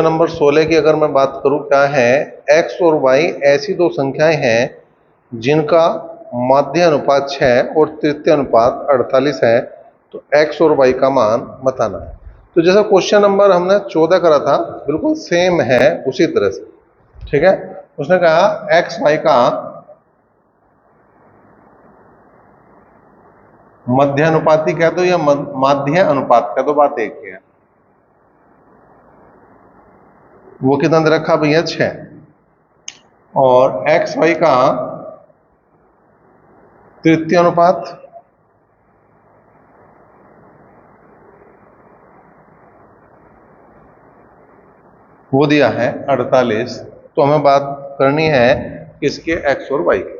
Number 16 की अगर मैं बात करूं, क्या है, x और y ऐसी दो संख्याएं हैं जिनका माध्य अनुपात 6 और तृतीय अनुपात 48 है, तो x और y का मान बताना है। तो जैसा क्वेश्चन नंबर हमने 14 करा था, बिल्कुल सेम है उसी तरह से। ठीक है, उसने कहा x y का मध्य अनुपाती कह दो या माध्य अनुपात कह दो, बात एक ही है। वो कितना दे रखा भैया, 6, और एक्स वाई का तृतीय अनुपात वो दिया है 48। तो हमें बात करनी है किसके, एक्स और वाई के।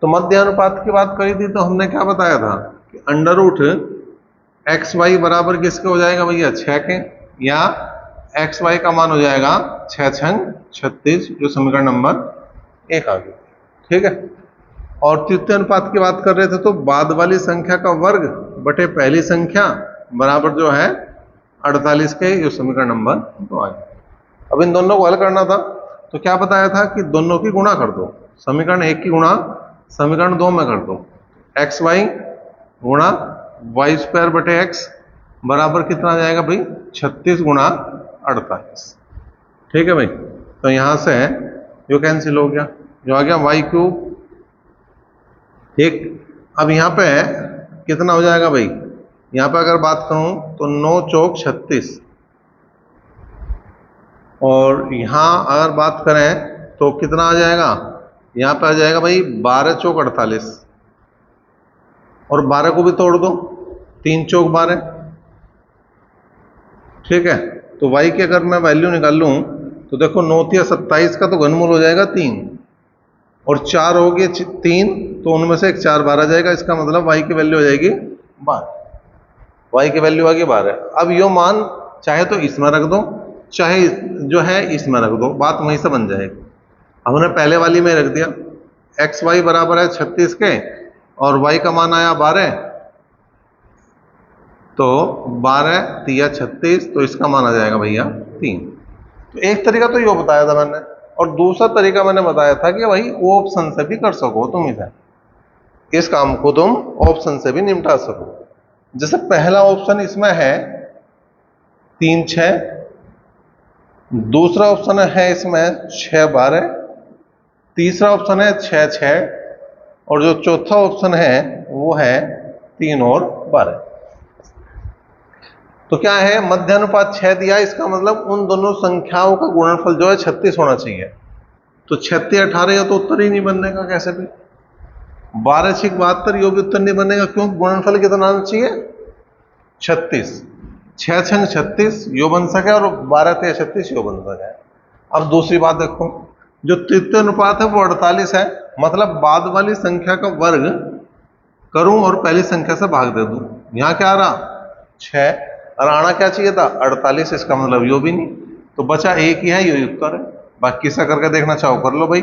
तो मध्य अनुपात की बात करी थी, तो हमने क्या बताया था कि अंडर रूट एक्स वाई बराबर किसके हो जाएगा भैया, 6 के, या एक्स वाई का मान हो जाएगा 6 छंग 36, जो समीकरण नंबर 1 आ गया। ठीक है, और तृतीय अनुपात की बात कर रहे थे, तो बाद वाली संख्या का वर्ग बटे पहली संख्या बराबर जो है 48 के, जो समीकरण नंबर 2 आ गया। अब इन दोनों को हल करना था, तो क्या बताया था कि दोनों की गुणा कर दो। समीकरण 1 की गुणा समीकरण 2 में कर दो। एक्स वाई गुणा वाई स्क्वायर बटे एक्स बराबर कितना आ जाएगा भाई, 36 गुणा 48। ठीक है भाई, तो यहां से जो कैंसिल हो गया, जो आ गया वाई क्यूब। ठीक, अब यहां पे कितना हो जाएगा भाई, यहां पे अगर बात करूं तो 9 चौक 36, और यहां अगर बात करें तो कितना आ जाएगा, यहां पे आ जाएगा भाई 12 चौक 48, और 12 को भी तोड़ दो, 3 चौक 12। ठीक है, तो y की अगर मैं वैल्यू निकाल लूं, तो देखो 9 तिया 27 का तो घनमूल हो जाएगा 3, और 4 हो गए 3, तो उनमें से एक 4 बाहर आ जाएगा। इसका मतलब y की वैल्यू हो जाएगी 12। y की वैल्यू आ गई 12। अब यो मान चाहे तो इसमें रख दो, चाहे जो है इसमें रख दो, बात वहीं से बन जाएगी। हमने पहले वाली में रख दिया, एक्स वाई बराबर है 36 के, और y का मान आया 12, तो 12 तिया 36, तो इसका मान आ जाएगा भैया 3। तो एक तरीका तो ये बताया था मैंने, और दूसरा तरीका मैंने बताया था कि भाई ऑप्शन से भी कर सको तुम इसे, इस काम को तुम ऑप्शन से भी निपटा सको। जैसे पहला ऑप्शन इसमें है 3 6, दूसरा ऑप्शन है इसमें 6 12, तीसरा ऑप्शन है 6 6, और जो चौथा ऑप्शन है वो है 3 और 12। तो क्या है, मध्य अनुपात 6 दिया, इसका मतलब उन दोनों संख्याओं का गुणनफल जो है 36 होना चाहिए। तो 36 18 या तो उत्तर ही नहीं बनने का, कैसे भी 12 6 72 यो भी उत्तर नहीं बनेगा, क्योंकि गुणनफल कितना आना चाहिए, 36। 6 छंग 36 यो बन सके, और 12 तिया 36 यो बन सके। अब दूसरी बात देखो, जो तृतीय अनुपात है वो 48 है, मतलब बाद वाली संख्या का वर्ग करूं और पहली संख्या से भाग दे दूं। यहां क्या आ रहा, 6, और आना क्या चाहिए था 48, इसका मतलब यो भी नहीं, तो बचा एक ही है, यो उत्तर है। बाकी से करके देखना चाहो कर लो भाई,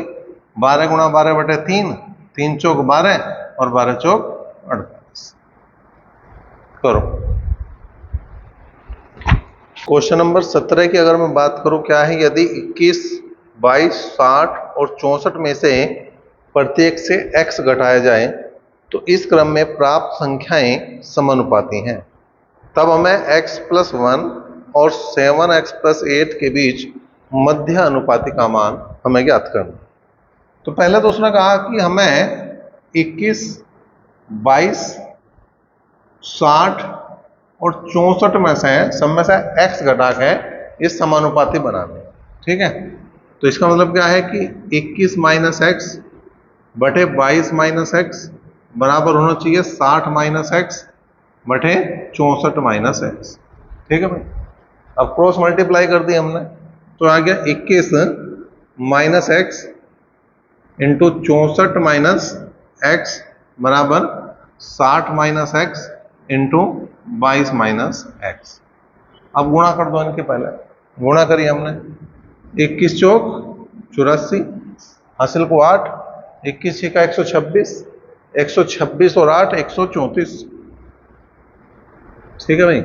12 गुणा 12 बटे 3, 3 चौक 12, और 12 चौक 48 करो। क्वेश्चन नंबर 17 की अगर मैं बात करूं, क्या है, यदि 21 22 60 और 64 में से प्रत्येक से x घटाया जाए तो इस क्रम में प्राप्त संख्याएं समानुपाती हैं, तब हमें x + 1 और 7x + 8 के बीच मध्य अनुपाती का मान हमें ज्ञात करना। तो पहले तो उसने कहा कि हमें 21 22 60 और 64 में से सब में से x घटा के इस समानुपाती बनाने। ठीक है, तो इसका मतलब क्या है कि 21 - x बटे 22 - x बराबर होना चाहिए 60 - x बटे 64 - x। ठीक है भाई, अब क्रॉस मल्टीप्लाई कर दी हमने, तो आ गया 21 - x इंटू 64 - x बराबर 60 - x इंटू 22 - x। अब गुणा कर दो इनके, पहले गुणा करी हमने, 21 चौक 84, हासिल को 8, 21 का 126, 126 और 8 134। ठीक है भाई,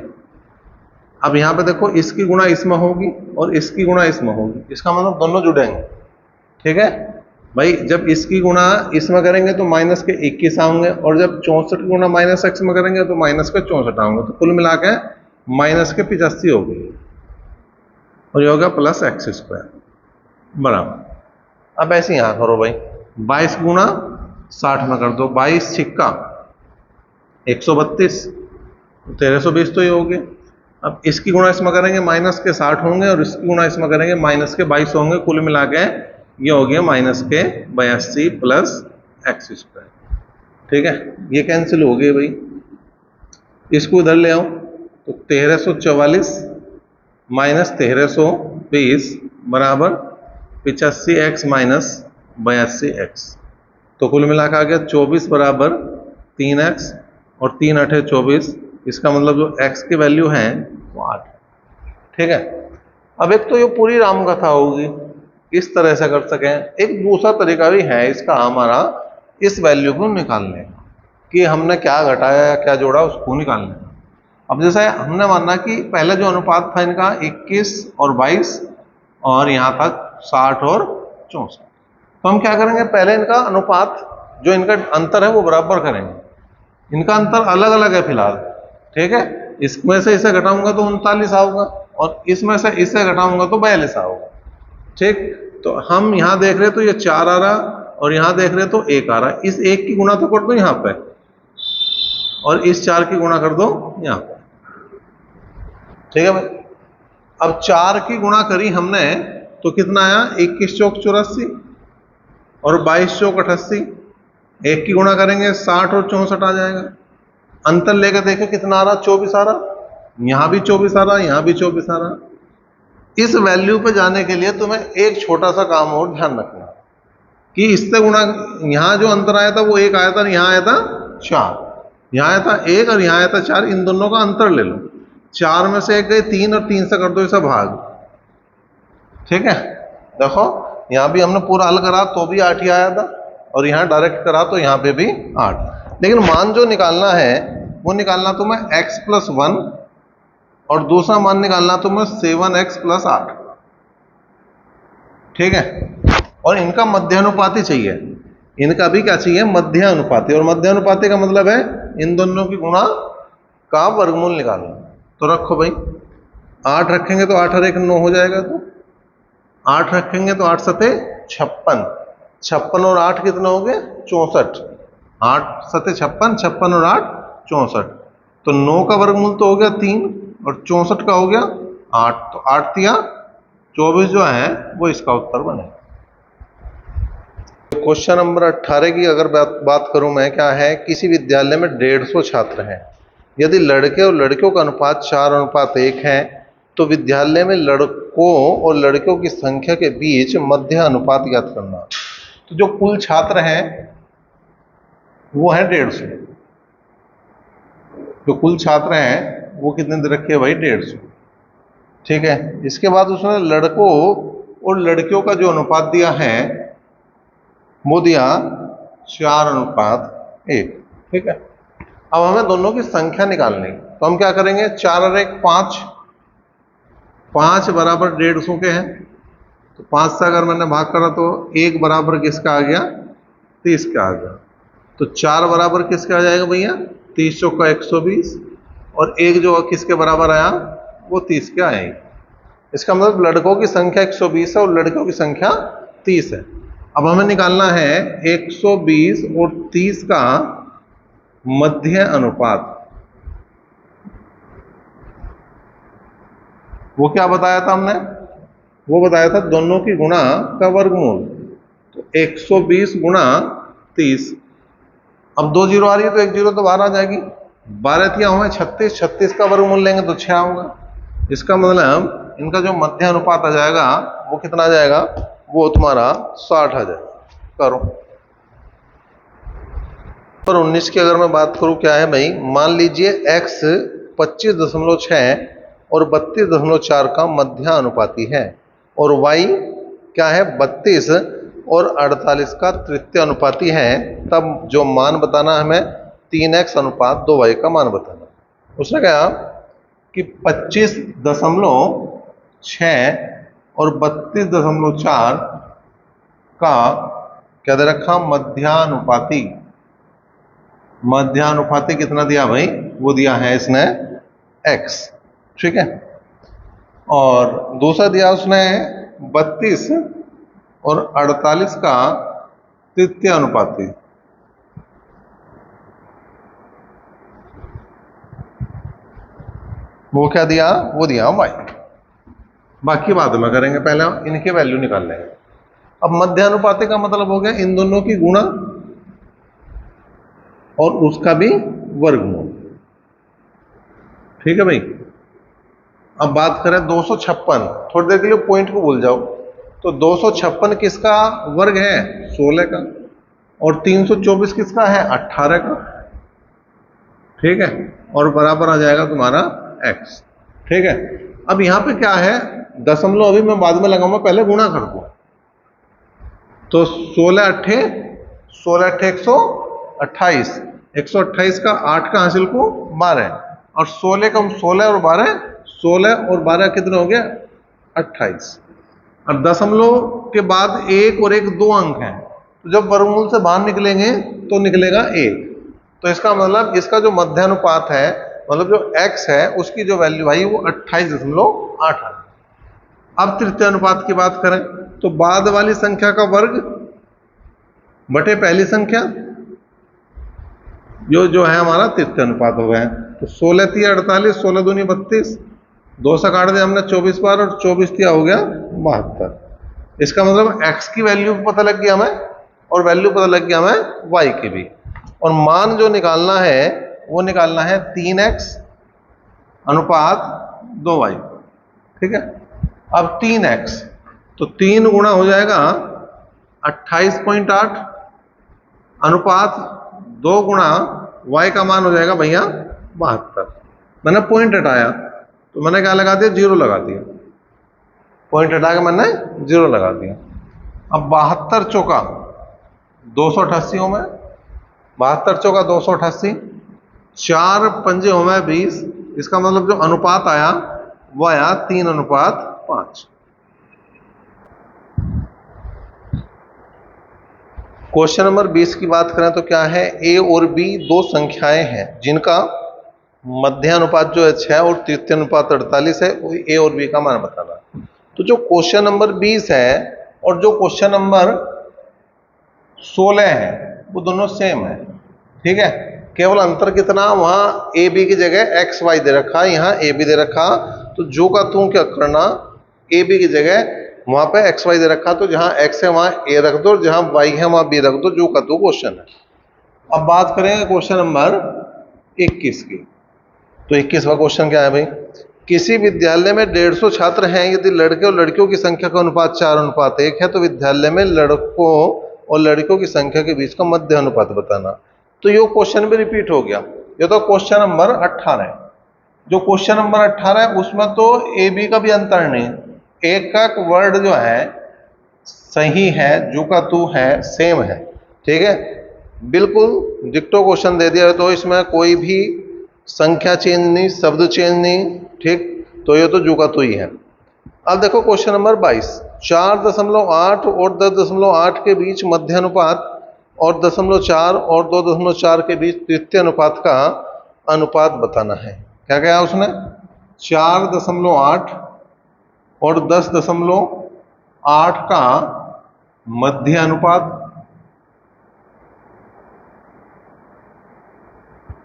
अब यहाँ पे देखो इसकी गुणा इसमें होगी और इसकी गुणा इसमें होगी, इसका मतलब दोनों जुड़ेंगे। ठीक है भाई, जब इसकी गुणा इसमें करेंगे तो माइनस के 21 आएंगे, और जब 64 की गुणा माइनस एक्स में करेंगे तो माइनस के 64 आएंगे, तो कुल मिला के माइनस के 85 हो गई, और ये होगा प्लस एक्स स्क्वायर बराबर। अब ऐसे यहां करो भाई, 22 गुणा 60 में कर दो, 22 छिक्का 132, 1320 तो ये हो गए। अब इसकी गुणा इसमें करेंगे माइनस के 60 होंगे, और इसकी गुणा इसमें करेंगे माइनस के 22 होंगे, कुल मिला के ये हो गया माइनस के 82 प्लस एक्स स्क्वायर। ठीक है, ये कैंसिल हो गए भाई, इसको इधर ले आओ तो 1344 माइनस 1320 बराबर 85x माइनस 82x, तो कुल मिला के आ गया 24 बराबर 3x, और 3 8 24, इसका मतलब जो x की वैल्यू है वो 8। ठीक है, अब एक तो ये पूरी राम कथा होगी, इस तरह से कर सकें। एक दूसरा तरीका भी है इसका हमारा, इस वैल्यू को निकालने का, कि हमने क्या घटाया या क्या जोड़ा उसको निकालने का। अब जैसे हमने माना कि पहले जो अनुपात था इनका 21 और 22, और यहाँ तक 60 और 64, तो हम क्या करेंगे, पहले इनका अनुपात जो इनका अंतर है वो बराबर करेंगे। इनका अंतर अलग अलग है फिलहाल। ठीक है, इसमें से इसे घटाऊंगा तो 39 आऊंगा, और इसमें से इसे घटाऊंगा तो 42 आऊंगा। ठीक, तो हम यहां देख रहे तो ये 4 आ रहा, और यहां देख रहे तो 1 आ रहा। इस 1 की गुणा तो कर दो यहां पे, और इस 4 की गुणा कर दो यहां पे। ठीक है भाई, अब 4 की गुणा करी हमने तो कितना आया, 21 चौक 84 और 22 चौक 88। 1 की गुणा करेंगे 60 और 64 आ जाएगा। अंतर लेकर देखे कितना आ रहा, 24 आ रहा, यहां भी 24 आ रहा, यहां भी 24 आ रहा। इस वैल्यू पे जाने के लिए तुम्हें एक छोटा सा काम और ध्यान रखना, कि इससे गुणा, यहां जो अंतर आया था वो 1 आया था, यहां आया था 4, यहां आया था 1 और यहां आया था 4, इन दोनों का अंतर ले लो। 4 में से 1 गई 3, और 3 से कर दो इसे भाग। ठीक है, देखो यहां भी हमने पूरा हल करा तो भी 8 ही आया था, और यहां डायरेक्ट करा तो यहां पे भी 8। लेकिन मान जो निकालना है वो निकालना तुम्हें x प्लस 1, और दूसरा मान निकालना तुम्हें 7x प्लस 8। ठीक है, और इनका मध्यानुपाती चाहिए, इनका भी क्या चाहिए, मध्यानुपाती। और मध्यानुपाती का मतलब है इन दोनों की गुणा का वर्गमूल निकालना। तो रखो भाई, 8 रखेंगे तो 8 और 1 9 हो जाएगा, तो 8 रखेंगे तो 8 सते 56, 56 और 8 कितना हो गए 64, 8 सते 56, 56 और 8 64, तो 9 का वर्गमूल तो हो गया 3, और 64 का हो गया 8, तो 8 तिया 24 जो है वो इसका उत्तर बनेगा। क्वेश्चन नंबर 18 की अगर बात करूं मैं, क्या है, किसी विद्यालय में 150 छात्र हैं। यदि लड़के और लड़कियों का अनुपात 4:1 है, तो विद्यालय में लड़कों और लड़कियों की संख्या के बीच मध्य अनुपात ज्ञात करना। तो जो कुल छात्र हैं वो है 150, जो कुल छात्र हैं वो कितने दे रखे हैं भाई, 150। ठीक है, इसके बाद उसने लड़कों और लड़कियों का जो अनुपात दिया है वो दिया 4:1। ठीक है, अब हमें दोनों की संख्या निकालनी, तो हम क्या करेंगे, 4 और 1 5, 5 बराबर 150 के हैं, तो 5 से अगर मैंने भाग करा तो 1 बराबर किसका आ गया, 30 का आ गया। तो 4 बराबर किसका आ जाएगा भैया, 30 चौका 120, और 1 जो किसके बराबर आया वो 30 के आएगी। इसका मतलब लड़कों की संख्या 120 है और लड़कियों की संख्या 30 है। अब हमें निकालना है 120 और 30 का मध्य अनुपात। वो क्या बताया था हमने, वो बताया था दोनों की गुणा का वर्गमूल, तो 120 गुणा 30। अब 2 जीरो आ रही है तो 1 जीरो तो बाहर आ जाएगी, 12 तिया हमें 36, 36 का वर्गमूल लेंगे तो 6 होगा। इसका मतलब इनका जो मध्य अनुपात आ जाएगा वो कितना आ जाएगा, वो तुम्हारा 60 आ जाएगा। करो। और 19 की अगर मैं बात करूं, क्या है भाई, मान लीजिए x 25.6 और 32.4 का मध्य अनुपाती है, और y क्या है 32 और 48 का तृतीय अनुपाती है। तब जो मान बताना हमें 3x अनुपात 2y का मान बताना। उसने कहा कि 25.6 और 32.4 का क्या दे रखा, मध्यानुपाती। मध्यानुपाती कितना दिया भाई, वो दिया है इसने x, ठीक है। और दूसरा दिया उसने 32 और 48 का तृतीय अनुपाती। वो क्या दिया, वो दिया y। बाकी बाद में करेंगे, पहले इनके वैल्यू निकाल लेंगे। अब मध्यानुपाती का मतलब हो गया इन दोनों की गुणा और उसका भी वर्गमूल, ठीक है भाई। अब बात करें 256, थोड़ी देर के लिए पॉइंट को भूल जाओ। तो 256 किसका वर्ग है, 16 का, और 324 किसका है, 18 का, ठीक है। और बराबर आ जाएगा तुम्हारा x, ठीक है। अब यहां पे क्या है, दशमलव अभी मैं बाद में लगाऊंगा, पहले गुणा कर दो। तो 16 अट्ठे 128, 128 का 8 का हासिल को 12, और 16 का 16 और 12, 16 और 12 कितने हो गए, 28। और दशमलव के बाद एक और एक दो अंक हैं, तो जब वर्गमूल से बाहर निकलेंगे तो निकलेगा 1। तो इसका मतलब इसका जो मध्यानुपात है, मतलब जो x है, उसकी जो वैल्यू आई वो 28.8 है। अब तृतीय अनुपात की बात करें तो बाद वाली संख्या का वर्ग बटे पहली संख्या, जो है हमारा तृतीय अनुपात हो गया। तो 16 तिया 48, 16 दूनी 32, 2 से काट दिया हमने 24 बार, और 24 तिया हो गया 72। इसका मतलब x की वैल्यू पता लग गया हमें, और वैल्यू पता लग गया हमें y की भी। और मान जो निकालना है वो निकालना है 3x अनुपात 2y, ठीक है। अब 3x, तो 3 गुणा हो जाएगा 28.8 अनुपात 2 गुणा y का मान हो जाएगा भैया 72। मैंने पॉइंट हटाया तो मैंने क्या लगा दिया, 0 लगा दिया। पॉइंट हटा के मैंने 0 लगा दिया। अब 72 चौका 288 हो में, 72 चौका 288, 4 पंजे हो में 20। इसका मतलब जो अनुपात आया वो आया 3:5। क्वेश्चन नंबर 20 की बात करें तो क्या है, a और b दो संख्याएं हैं जिनका मध्यानुपात जो है 6 और तृतीय अनुपात 48 है, वो a और b का मान बताना। तो जो क्वेश्चन नंबर 20 है और जो क्वेश्चन नंबर 16 है वो दोनों सेम है, ठीक है। केवल अंतर कितना, वहां ए बी की जगह एक्स वाई दे रखा, यहाँ ए बी दे रखा। तो जो का तू क्या करना, ए बी की जगह वहां पे एक्स वाई दे रखा, तो जहां एक्स है वहां ए रख दो, जहां वाई है वहां बी रख दो, जो का तू क्वेश्चन है। अब बात करेंगे क्वेश्चन नंबर 21 की। तो 21वां क्वेश्चन क्या है भाई, किसी विद्यालय में 150 छात्र हैं, यदि लड़के और लड़कियों की संख्या का अनुपात 4:1 है, तो विद्यालय में लड़कों और लड़कियों की संख्या के बीच का मध्य अनुपात बताना। तो ये क्वेश्चन भी रिपीट हो गया। ये तो क्वेश्चन नंबर 18 है। जो क्वेश्चन नंबर 18 है उसमें तो ए बी का भी अंतर नहीं, एक का वर्ड जो है सही है, जो का तू है सेम है, ठीक है। बिल्कुल डिक्टो क्वेश्चन दे दिया, तो इसमें कोई भी संख्या चेंज नहीं, शब्द चेंज नहीं, ठीक। तो ये तो जो का तू ही है। अब देखो क्वेश्चन नंबर 22, 4.8 और 10.8 के बीच मध्यानुपात और 0.4 और 2.4 के बीच तृतीय अनुपात का अनुपात बताना है। क्या कहा उसने, 4.8 और 10.8 का मध्य अनुपात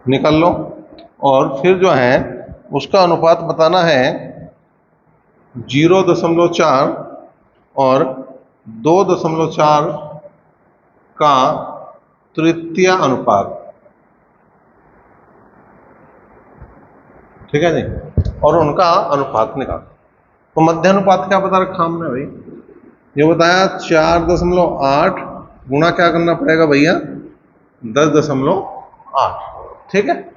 निकाल लो, और फिर जो है उसका अनुपात बताना है 0.4 और 2.4 का तृतीय अनुपात, ठीक है जी। और उनका अनुपात निकाल। तो मध्य अनुपात क्या बता रखा हमने भाई, ये बताया 4.8 गुणा क्या करना पड़ेगा भैया 10.8, ठीक है।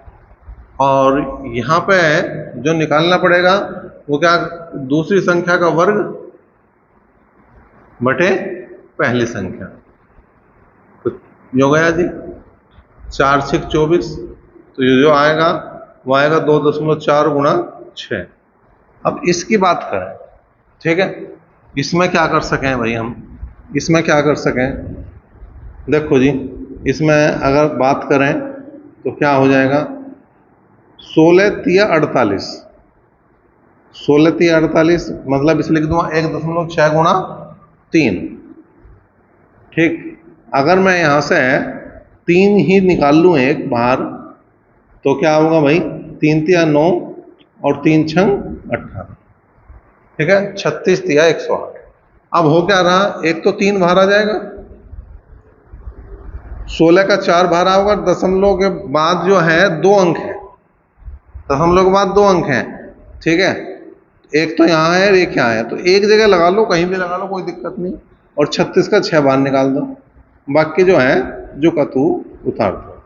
और यहां पे जो निकालना पड़ेगा वो क्या, दूसरी संख्या का वर्ग बटे पहली संख्या। तो ये हो गया जी 4 6 24। तो ये जो आएगा वो आएगा 2.4 गुणा 6। अब इसकी बात करें, ठीक है, इसमें क्या कर सकें भाई हम, इसमें क्या कर सकें, देखो जी, इसमें अगर बात करें तो क्या हो जाएगा, 16 तिया 48, 16 तिया 48, मतलब इसे लिख दूंगा 1.6 गुणा 3। ठीक, अगर मैं यहां से 3 ही निकाल लूं एक बाहर, तो क्या होगा भाई, 3 तिया 9 और 3 छंग 18, ठीक है, 36 तिया 108। अब हो क्या रहा, एक तो 3 बाहर आ जाएगा, 16 का 4 बाहर होगा, दशमलव के बाद जो है 2 अंक है, दशमलव के बाद 2 अंक हैं, ठीक है, एक तो यहाँ है और एक यहाँ है, तो एक जगह लगा लो, कहीं भी लगा लो, कोई दिक्कत नहीं, और 36 का 6 बाहर निकाल दो, बाकी जो है जो का तू उतार दो।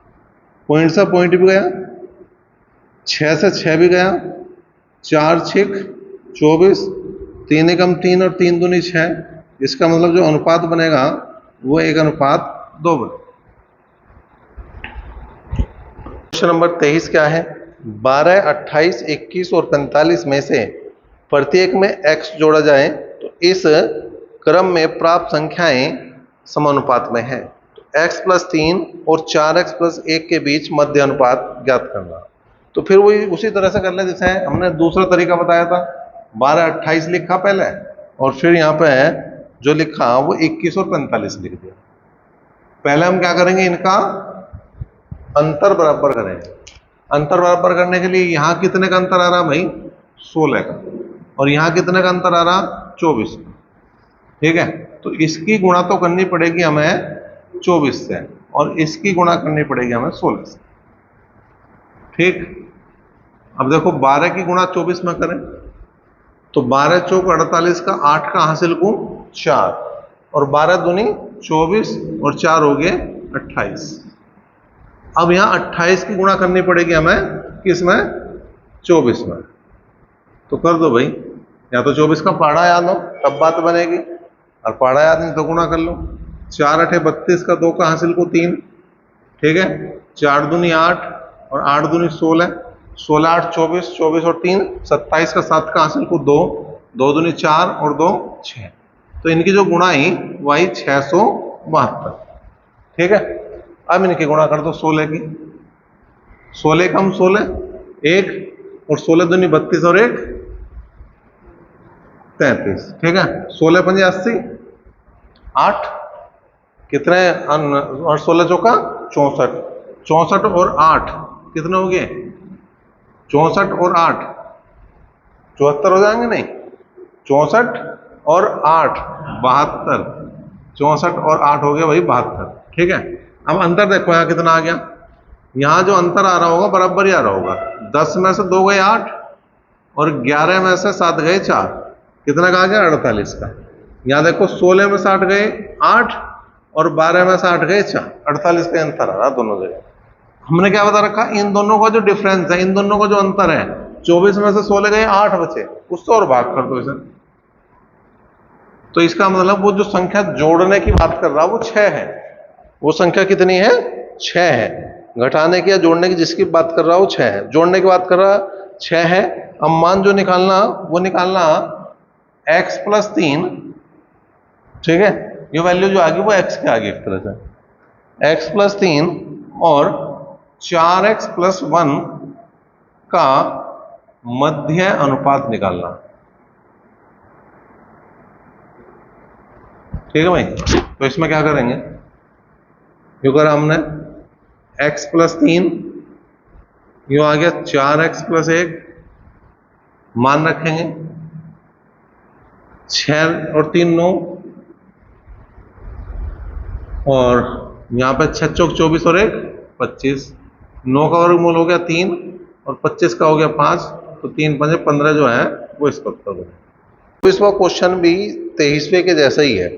पॉइंट से पॉइंट भी गया, 6 से 6 भी गया, 4 6 24, 3 एकम 3 और 3 दूनी 6, इसका मतलब जो अनुपात बनेगा वो 1:2 बनेगा। क्वेश्चन नंबर 23 क्या है, 12, 28, 21 और 45 में से प्रत्येक में x जोड़ा जाए तो इस क्रम में प्राप्त संख्याएं समानुपात में है। तो x + 3 और 4x + 1 के बीच मध्य अनुपात ज्ञात करना। तो फिर वही उसी तरह से कर ले जैसे हमने दूसरा तरीका बताया था, 12, 28 लिखा पहले, और फिर यहाँ पे जो लिखा वो 21 और 45 लिख दिया। पहले हम क्या करेंगे, इनका अंतर बराबर करेंगे। अंतर बराबर करने के लिए यहाँ कितने का अंतर आ रहा भाई, 16 का, और यहाँ कितने का अंतर आ रहा, 24 का, ठीक है, तो इसकी गुणा तो करनी पड़ेगी हमें 24 से, और इसकी गुणा करनी पड़ेगी हमें 16 से, ठीक। अब देखो 12 की गुणा 24 में करें तो 12 चौक 48 का 8 का हासिल को 4, और 12 दूनी 24 और 4 हो गए 28। अब यहाँ 28 की गुणा करनी पड़ेगी हमें किसमें, 24 में, तो कर दो भाई, या तो 24 का पहाड़ा याद हो तब बात बनेगी, और पहाड़ा याद नहीं तो गुणा कर लो, 4 8 32 का 2 का हासिल को 3, ठीक है, 4 दूनी 8 और 8 दूनी 16, 16 8 24, 24 और 3 27 का 7 का हासिल को 2, 2 दूनी 4 और 2 6, तो इनकी जो गुणा ही वही 672, ठीक है। अब इनकी गुणा कर दो 16 की, 16 कम 16 1, और 16 दूनी 32 और 1 33, ठीक है, 16 पंजे 80, 8 कितने, और 16 चौका 64, 64 और 8 कितने हो गए, 64 और 8 74 हो जाएंगे, नहीं 64 और 8 72, 64 और 8 हो गया भाई 72, ठीक है। अब अंतर देखो यहाँ कितना आ गया, यहाँ जो अंतर आ रहा होगा बराबर ही आ रहा होगा, 10 में से 2 गए 8 और 11 में से 7 गए 4, कितना का आ गया 48 का। यहाँ देखो 16 में से 8 गए 8 और 12 में से 8 गए 4, 48 का अंतर आ रहा दोनों जगह। हमने क्या बता रखा, इन दोनों का जो डिफरेंस है, इन दोनों का जो अंतर है, 24 में से 16 गए 8 बचे, उससे और भाग कर दो इसे, तो इसका मतलब वो जो संख्या जोड़ने की बात कर रहा वो 6 है, वो संख्या कितनी है 6 है, घटाने की या जोड़ने की जिसकी बात कर रहा वो 6 है, जोड़ने की बात कर रहा 6 है। अब मान जो निकालना वो निकालना x + 3, ठीक है, ये वैल्यू जो आ गई वो x के आगे एक तरह से, x + 3 और 4x + 1 का मध्य अनुपात निकालना, ठीक है भाई। तो इसमें क्या करेंगे, क्योंकि हमने x + 3 यो आ गया 4x + 1, मान रखेंगे 6 और 3 9, और यहाँ पे 6 चौक 24 और 1 25, 9 का वर्गमूल हो गया 3 और 25 का हो गया 5, तो 3 5 15 जो है वो इसका उत्तर बने। तो इसका क्वेश्चन भी 23वें के जैसा ही है,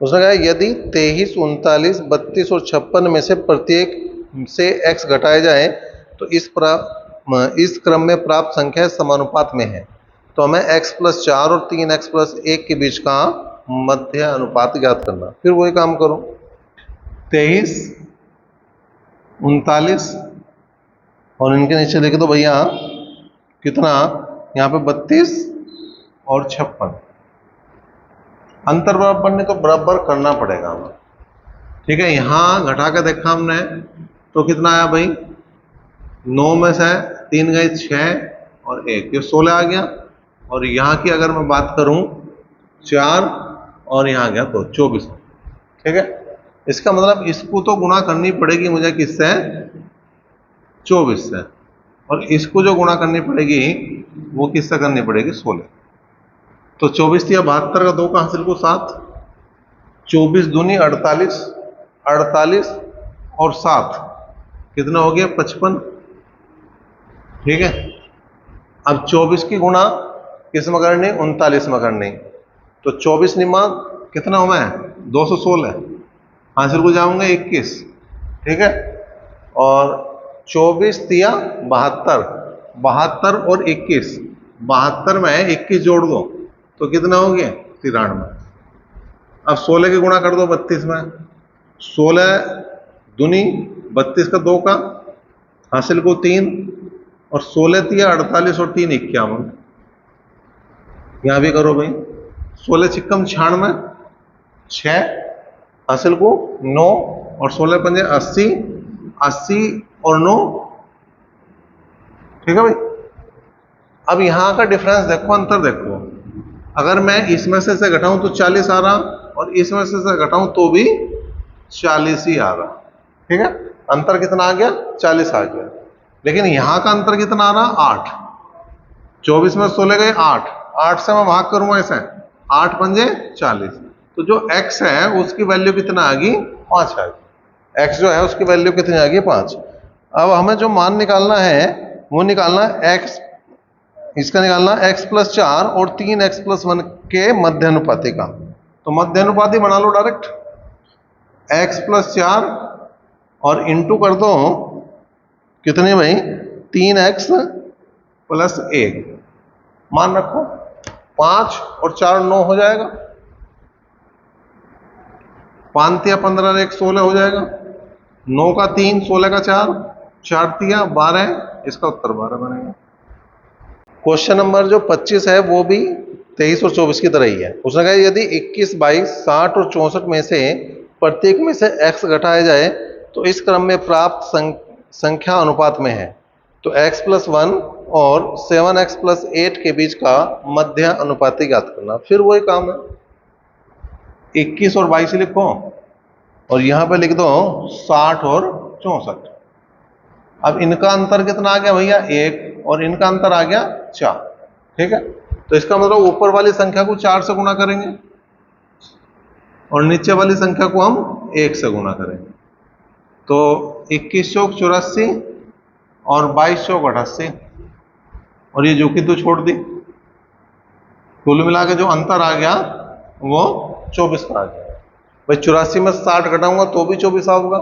उसने कहा यदि 23 39 32 और 56 में से प्रत्येक से x घटाए जाए तो इस क्रम में प्राप्त संख्या समानुपात में है, तो हमें x + 4 और 3x + 1 के बीच का मध्य अनुपात ज्ञात करना। फिर वही काम करो, 23 39 और इनके नीचे लिख दो भैया कितना यहाँ पे 32 और 56। अंतर बराबर नहीं तो बराबर करना पड़ेगा हमें। ठीक है, यहां घटा के देखा हमने तो कितना आया भाई, 9 में से 3 गए 6 और 1, ये 16 आ गया। और यहाँ की अगर मैं बात करूं 4 और यहाँ गया तो 24। ठीक है, इसका मतलब इसको तो गुणा करनी पड़ेगी मुझे किससे, 24 से, और इसको जो गुणा करनी पड़ेगी वो किससे करनी पड़ेगी, 16। तो 24 या 72 का 2 का हासिल को 7, 24 दूनी 48, 48 और 7 कितना हो गया, 55। ठीक है, अब 24 की गुणा किस में करनी, 39 में करनी। तो 24 निमा कितना हुआ है, 216, हासिल को जाऊंगा 21। ठीक है, और 24 तिया 72, 72 और 21, 72 में 21 जोड़ दो तो कितना हो गया, 93। अब 16 की गुणा कर दो 32 में, 16 दूनी 32 का 2 का हासिल को 3, और 16 तिया 48 और 3 51। यहां भी करो भाई, 16 छिक्कम 96, 6 हासिल को 9 और 16 पंजे 80, 80 और 9। ठीक है भाई, अब यहां का डिफरेंस देखो, अंतर देखो। अगर मैं इसमें से घटाऊं तो 40 आ रहा, और इसमें से घटाऊं तो भी 40 ही आ रहा। ठीक है, अंतर कितना आ गया, 40 आ गया। लेकिन यहां का अंतर कितना आ रहा, 8। 24 में 16 गए 8, 8 से मैं भाग करूंगा ऐसे, 8 पंजे 40। तो जो x है उसकी वैल्यू कितना आ गई, 5 आ गई। x जो है उसकी वैल्यु कितनी आ गई, 5। अब हमें जो मान निकालना है वो निकालना x, इसका निकालना x + 4 और 3x + 1 के मध्यानुपाती का। तो मध्यानुपाती बना लो डायरेक्ट, x + 4 और इंटू कर दो कितने भाई, 3x + 1, मान रखो 5 और 4 9 हो जाएगा, 5 तिया 15 और 1 16 हो जाएगा, 9 का 3, 16 का 4, 4 तिया 12, इसका उत्तर 12 बनेगा। क्वेश्चन नंबर जो 25 है वो भी 23 और 24 की तरह ही है। उसने कहा यदि 21, 22, 60 और 64 में से प्रत्येक में से x घटाया जाए तो इस क्रम में प्राप्त संख्या अनुपात में है। तो x + 1 और 7x + 8 के बीच का मध्य अनुपाती ज्ञात करना। फिर वही काम है, 21 और 22 लिखो और यहां पे लिख दो 60 और 64। अब इनका अंतर कितना आ गया भैया, 1, और इनका अंतर आ गया 4। ठीक है, तो इसका मतलब ऊपर वाली संख्या को 4 से गुणा करेंगे और नीचे वाली संख्या को हम 1 से गुणा करेंगे। तो 21 चौक 84 और 22 चौक 88, और ये जो कि तो छोड़ दी। कुल मिला के जो अंतर आ गया वो 24 का आ गया। भाई 84 में 60 घटाऊंगा तो भी 24 आऊंगा,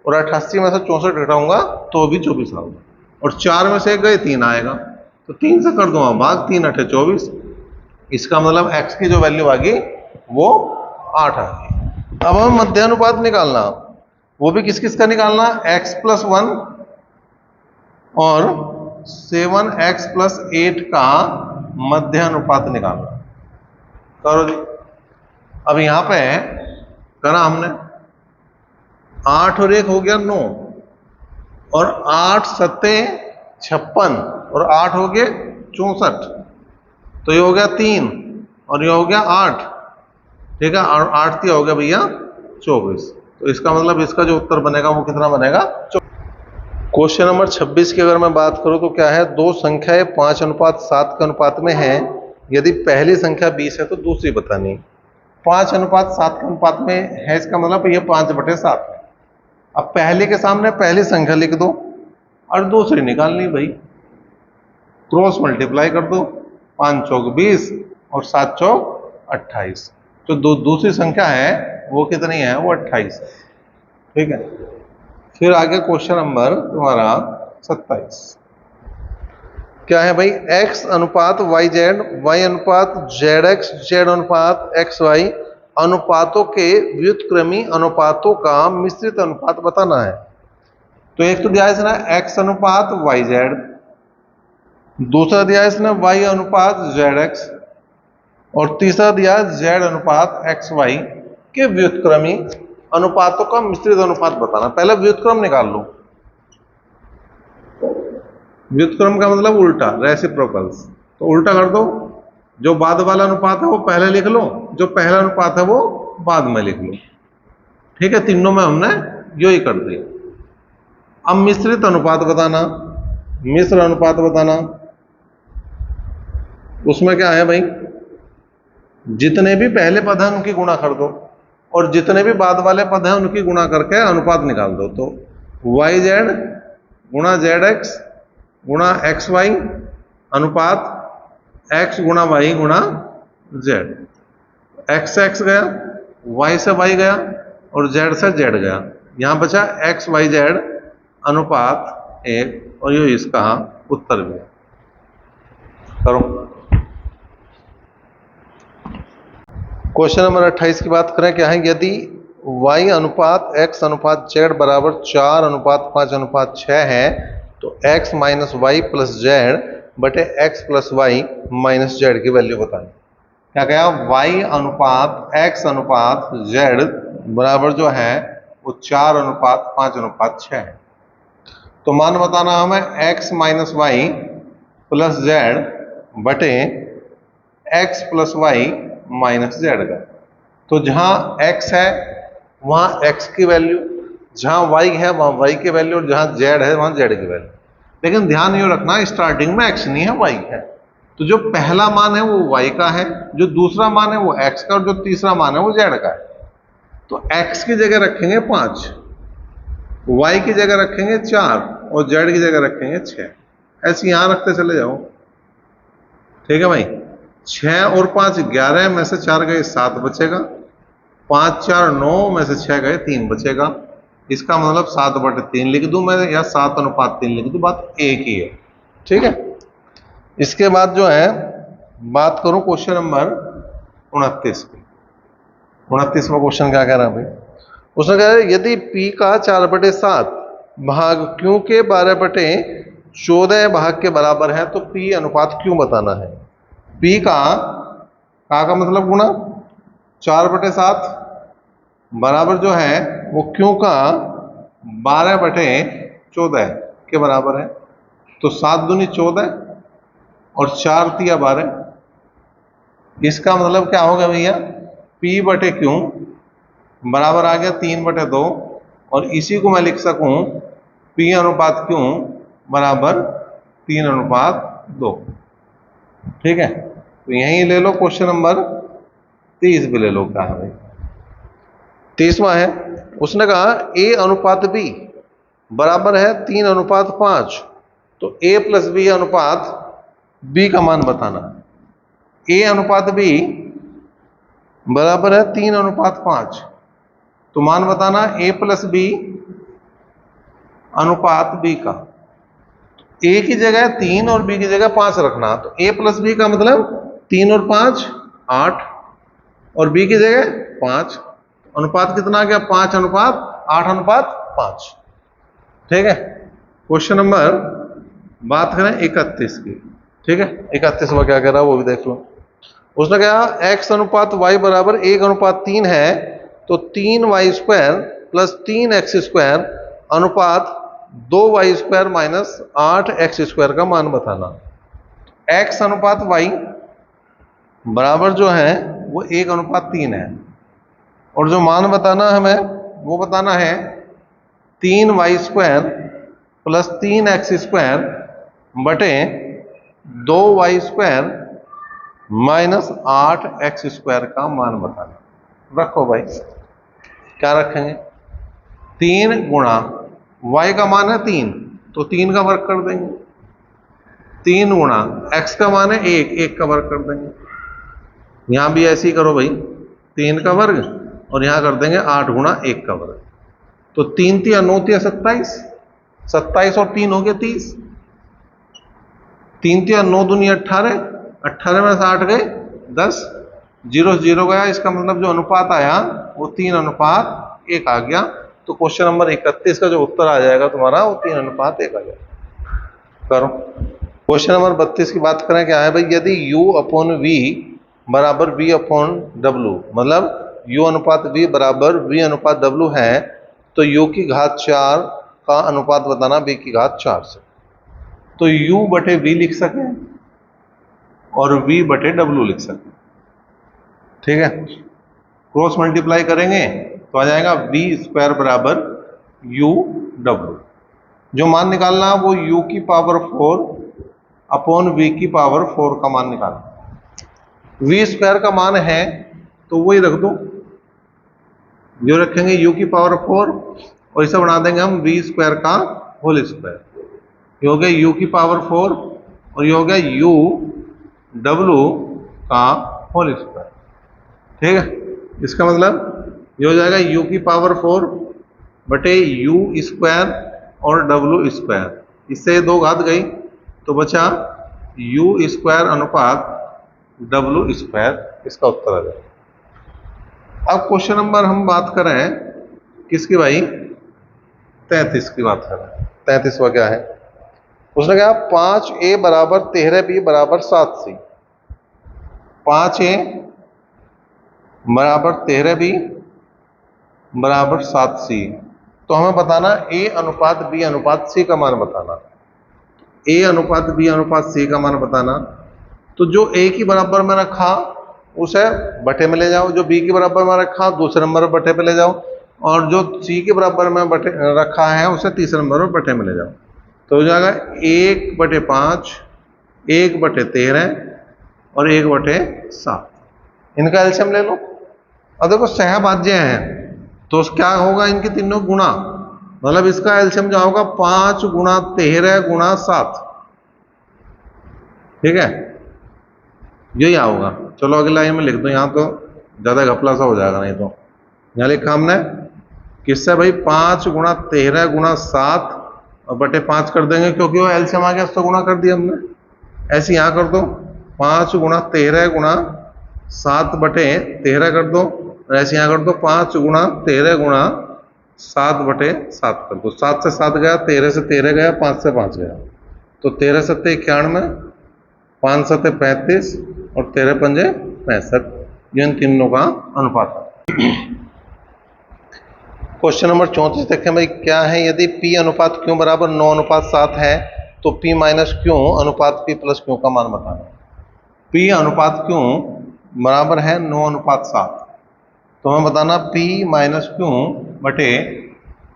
और 88 में से 64 घटाऊंगा तो भी 24 आऊंगा, और 4 में से 1 गए 3 आएगा, तो 3 से कर दूंगा भाग, 3 8 24। इसका मतलब x की जो वैल्यू आ गई वो 8 आ गई। अब हमें मध्यानुपात निकालना, वो भी किस किस का निकालना, x + 1 और 7x + 8 का मध्यानुपात निकालना। करो जी। अब यहां पे करा हमने, 8 और 1 हो गया 9, और 8 सत्ते 56 और 8 हो गए 64, तो ये हो गया 3 और ये हो गया 8। ठीक है, और 8 तिया हो गया भैया 24। तो इसका मतलब इसका जो उत्तर बनेगा वो कितना बनेगा, 24। क्वेश्चन नंबर 26 की अगर मैं बात करूं तो क्या है, दो संख्याएं 5:7 के अनुपात में है। यदि पहली संख्या 20 है तो दूसरी बतानी। 5:7 के अनुपात में है, इसका मतलब ये 5/7 है। अब पहले के सामने पहली संख्या लिख दो और दूसरी निकालनी भाई, क्रॉस मल्टीप्लाई कर दो, 5 चौक 20 और 7 चौक 28। तो दूसरी संख्या है वो कितनी है, वो 28 है। ठीक है, फिर आगे क्वेश्चन नंबर तुम्हारा 27 क्या है भाई, x अनुपात yz, y अनुपात zx, z अनुपात xy अनुपातों के व्युत्क्रमी अनुपातों का मिश्रित अनुपात बताना है। तो एक तो दिया है ना x अनुपात yz, दूसरा दिया है इसने y अनुपात zx, और तीसरा दिया है z अनुपात xy के व्युत्क्रमी अनुपातों का मिश्रित अनुपात बताना। पहले व्युत्क्रम निकाल लो। व्युत्क्रम का मतलब उल्टा, रेसिप्रोकल्स। तो उल्टा कर दो, जो बाद वाला अनुपात है वो पहले लिख लो, जो पहला अनुपात है वो बाद में लिख लो। ठीक है, तीनों में हमने यो ही कर दिया। अब मिश्रित अनुपात बताना, मिश्र अनुपात बताना। उसमें क्या है भाई, जितने भी पहले पद हैं उनकी गुणा कर दो, और जितने भी बाद वाले पद हैं उनकी गुणा करके अनुपात निकाल दो। तो वाई जेड गुणा जेड एक्स गुणा एक्स वाई अनुपात एक्स गुणा वाई गुणा जेड। एक्स से एक्स गया, वाई से वाई गया, और जेड से जेड गया। यहां बचा एक्स वाई जेड अनुपात 1, और ये इसका उत्तर भी है। करो। क्वेश्चन नंबर 28 की बात करें, क्या है, यदि y अनुपात x अनुपात z बराबर 4 अनुपात 5 अनुपात 6 है तो x minus Y plus Z बटे x plus Y minus Z की वैल्यू बताएं। क्या कहा, y अनुपात x अनुपात z बराबर जो है वो 4 अनुपात 5 अनुपात 6 है। तो मान बताना हमें x minus Y plus Z बटे x plus Y minus z का। तो जहां x है वहां x की वैल्यू, जहां y है वहां y की वैल्यू, और जहां z है वहां z की वैल्यू। लेकिन ध्यान ये रखना, स्टार्टिंग में x नहीं है, y है। तो जो पहला मान है वो y का है, जो दूसरा मान है वो x का, और जो तीसरा मान है वो z का है। तो x की जगह रखेंगे 5, y की जगह रखेंगे 4, और z की जगह रखेंगे 6। ऐसे यहां रखते चले जाओ। ठीक है भाई, 6 और 5 11 में से 4 गए 7 बचेगा, 5 4 9 में से 6 गए 3 बचेगा। इसका मतलब 7 बटे 3 लिख दूं मैं, या 7 अनुपात 3 लिख दूं, बात एक ही है। ठीक है, इसके बाद जो है बात करूं क्वेश्चन नंबर 29 की। 29वां क्वेश्चन क्या कह रहा है भाई, उसने कहा है यदि p का 4/7 भाग q के 12/14 भाग के बराबर है तो p अनुपात q बताना है। p का मतलब गुणा 4/7 बराबर जो है वो q का 12/14 के बराबर है। तो 7 दूनी 14 और 4 तिया 12। इसका मतलब क्या होगा भैया, p बटे q बराबर आ गया 3/2, और इसी को मैं लिख सकूं p अनुपात q बराबर 3/2। ठीक है, तो यहीं ले लो क्वेश्चन नंबर 30 भी ले लो। क्या है भाई, 30वां है, उसने कहा a अनुपात b बराबर है 3/5। तो a प्लस b अनुपात b का मान बताना। a अनुपात b बराबर है 3/5। तो मान बताना a प्लस b अनुपात b का। a की जगह 3 और b की जगह 5 रखना। तो a प्लस b का मतलब 3 और 5 8, और b की जगह 5। अनुपात कितना आ गया, 5/8/5। ठीक है, क्वेश्चन नंबर बात करें 31 की। ठीक है, 31वां क्या कह रहा है वो भी देख लो। उसने कहा x अनुपात y बराबर 1/3 है तो 3y² प्लस 3x² अनुपात 2y² माइनस 8x² का मान बताना। x अनुपात y बराबर जो है वो 1/3 है, और जो मान बताना हमें वो बताना है 3y² प्लस 3x² बटे 2y² माइनस 8x² का मान बताना। रखो भाई, क्या रखेंगे, 3 गुणा y का मान है 3 तो 3 का वर्ग कर देंगे, 3 गुणा x का मान है 1, 1 का वर्ग कर देंगे। यहां भी ऐसे ही करो भाई, 3 का वर्ग, और यहां कर देंगे 8 गुणा 1 का वर्ग। तो 3 तिया 9 तिया 27, 27 और 3 हो गए 30। 3 तिया 9 दूनी 18, 18 में से 8 गए 10, 0 0 गया। इसका मतलब जो अनुपात आया वो 3/1 आ गया। तो क्वेश्चन नंबर 31 का जो उत्तर आ जाएगा तुम्हारा वो 3/1 आ जाएगा। करो। क्वेश्चन नंबर 32 की बात करें, क्या है भाई, यदि u अपॉन v बराबर v अपॉन w, मतलब u अनुपात v बराबर v अनुपात w है, तो u की घात 4 का अनुपात बताना v की घात 4 से। तो u बटे v लिख सके और v बटे w लिख सके, ठीक है। क्रॉस मल्टीप्लाई करेंगे तो आ जाएगा v स्क्वायर बराबर u w। जो मान निकालना वो u की पावर 4 अपॉन v की पावर 4 का मान निकालना। v स्क्वायर का मान है तो वही रख दो, जो रखेंगे u की पावर 4 और इसे बना देंगे हम v स्क्वायर का होल स्क्वायर। ये हो गया u की पावर 4 और ये हो गया u w का होल स्क्वायर, ठीक है। इसका मतलब ये हो जाएगा u की पावर 4 बटे u स्क्वायर और w स्क्वायर, इससे दो घात गई तो बचा u स्क्वायर अनुपात w स्क्वायर, इसका उत्तर आ जाएगा। अब क्वेश्चन नंबर हम बात करें किसकी भाई, 33 की बात करें। 33वां क्या है, उसने कहा 5a बराबर 13b बराबर 7c। 5a बराबर 13b बराबर 7c, तो हमें बताना a अनुपात b अनुपात c का मान बताना। a अनुपात b अनुपात c का मान बताना, तो जो a की बराबर में रखा उसे बटे में ले जाओ, जो b की बराबर में रखा दूसरे नंबर पर बटे पे ले जाओ, और जो c के बराबर में बटे रखा है उसे तीसरे नंबर पर बटे में ले जाओ। तो हो जाएगा 1/5, 1/13 और 1/7। इनका एलसीएम ले लो। अब देखो सहभाज्य हैं तो क्या होगा, इनके तीनों गुणा, मतलब इसका एलसीएम जो होगा 5 गुणा 13 गुणा 7, ठीक है, यही आओगा। चलो अगली लाइन में लिख दो, यहाँ तो ज्यादा घपला सा हो जाएगा, नहीं तो यहाँ लिखा हमने किससे भाई 5 गुणा 13 गुणा 7 और बटे 5 कर देंगे, क्योंकि वो एलसीएम आ गया तो गुणा कर दिया हमने। ऐसे यहाँ कर दो 5 गुणा 13 गुणा 7 बटे 13 कर दो, और ऐसे यहाँ कर दो 5 गुणा 13 गुणा 7 बटे 7 कर दो। 7 से 7 गया, 13 से 13 गया, 5 से 5 गया, तो 13 सत्ते 91, 5 सत्ते 35 और 13 पंजे 65, ये इन तीनों का अनुपात है। क्वेश्चन नंबर 34 देखें भाई, क्या है, यदि P अनुपात Q बराबर 9 अनुपात 7 है तो P माइनस Q अनुपात P प्लस Q का मान बताना। P अनुपात Q बराबर है 9 अनुपात 7, तो हमें बताना P माइनस Q बटे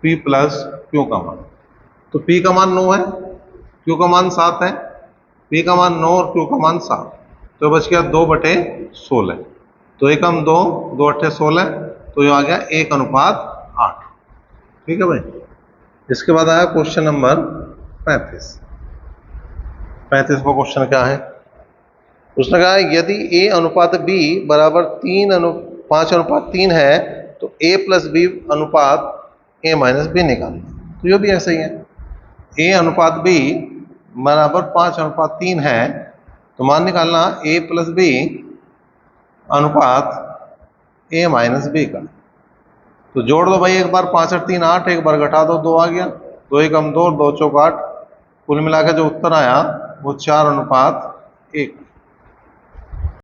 P प्लस Q का मान। तो P का मान 9 है, Q का मान 7 है, P का मान 9 और Q का मान 7, तो बच गया 2/16। तो एकम 2, 2 अट्ठे 16, तो ये आ गया 1 अनुपात 8, ठीक है भाई। इसके बाद आया क्वेश्चन नंबर 35। 35वां क्वेश्चन क्या है, उसने कहा यदि a अनुपात b बराबर 5 अनुपात 3 है तो a प्लस b अनुपात a माइनस b निकालना। तो ये भी ऐसे ही है, a अनुपात b बराबर 5 अनुपात 3 है तो मान निकालना a प्लस b अनुपात a माइनस b का। तो जोड़ दो भाई, एक बार 5 और 3 8, एक बार घटा दो 2 आ गया, 2 एकम 2, 2 चौक 8, कुल मिलाकर जो उत्तर आया वो 4 अनुपात 1।